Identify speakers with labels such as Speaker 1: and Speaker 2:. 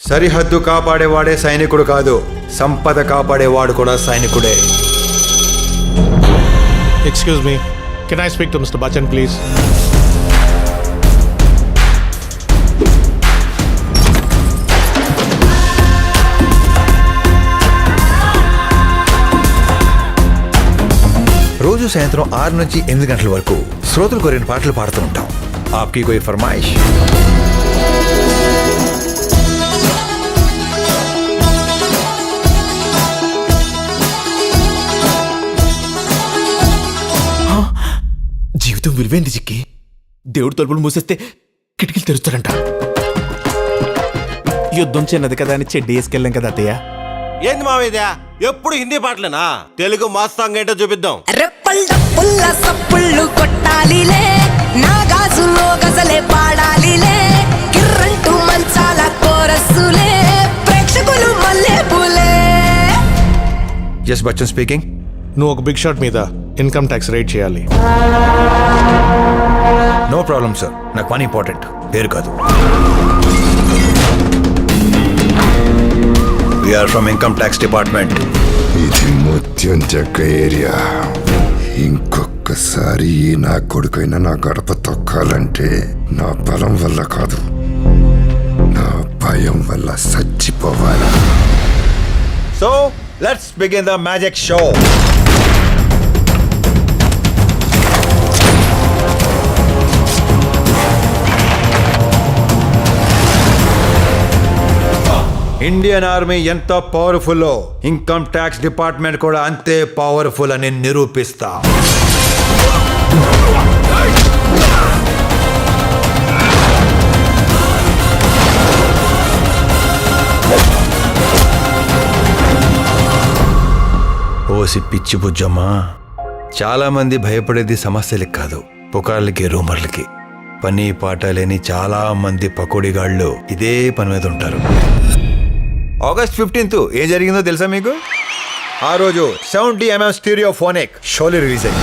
Speaker 1: సరిహద్దు కాపాడేవాడే సైనికుడు కాదు, సంపద కాపాడేవాడు కూడా సైనికుడే.
Speaker 2: Excuse me. Can I speak to Mr. Bachchan, please?
Speaker 1: రోజు సాయంత్రం 6 నుంచి 8 గంటల వరకు శ్రోతలు కోరిన పాటలు పాడుతూ ఉంటాం. ఆప్కి కోయి ఫర్మాయిష్?
Speaker 3: జీవితం విలువైంది చిక్కి. దేవుడు తలుపులు మూసేస్తే కిటికీలు తెరుస్తారంట. యుద్ధం చిన్నది కదా అని చెడ్డి వేసుకెళ్ళాం కదా అత్తయ్య.
Speaker 4: ఏంది మావేదా ఎప్పుడు హిందీ పాటలేనా? తెలుగు మాస్ సాంగ్ ఏంటో చూపిద్దాం.
Speaker 5: రెప్పల్డప్పుల్ల సప్పుళ్ళు కొట్టాలిలే, నా గాజులో గజలే పాడాలిలే, కిర్రంటూ మంచాల కోరస్సులే, ప్రేక్షకులు మల్లె పూలే.
Speaker 1: Yes Bachchan speaking.
Speaker 2: నువ్వు ఒక బిగ్ షాట్ మీద ఇన్కమ్ ట్యాక్స్ రేట్ చేయాలి.
Speaker 1: నో ప్రాబ్లం సార్, నాకు పని ఇంపార్టెంట్, పేరు కాదు. We are from income tax department.
Speaker 6: ఇది ముత్యం చెక్క ఏరియా. ఇంకొకసారి నా కొడుకైనా నా గడప తొక్కాలంటే నా బలం వల్ల కాదు, నా భయం వల్ల చచ్చిపోవాలి.
Speaker 1: So let's begin the magic show. Indian army ఎంత పవర్ఫుల్లో ఇన్కమ్ ట్యాక్స్ డిపార్ట్మెంట్ కూడా అంతే పవర్ఫుల్ అని నిరూపిస్తా. ఓసి పిచ్చి బుజ్జమ్మా, చాలా మంది భయపడేది సమస్యలకి కాదు, పుకార్లకి, రూమర్లకి. పని పాట లేని చాలా మంది పకోడీగాళ్ళు ఇదే పని మీద ఉంటారు. ఆగస్ట్ 15th ఏం జరిగిందో తెలుసా మీకు? ఆ రోజు 70mm స్టీరియోఫోనిక్ షోలే రిలీజ్ అయింది.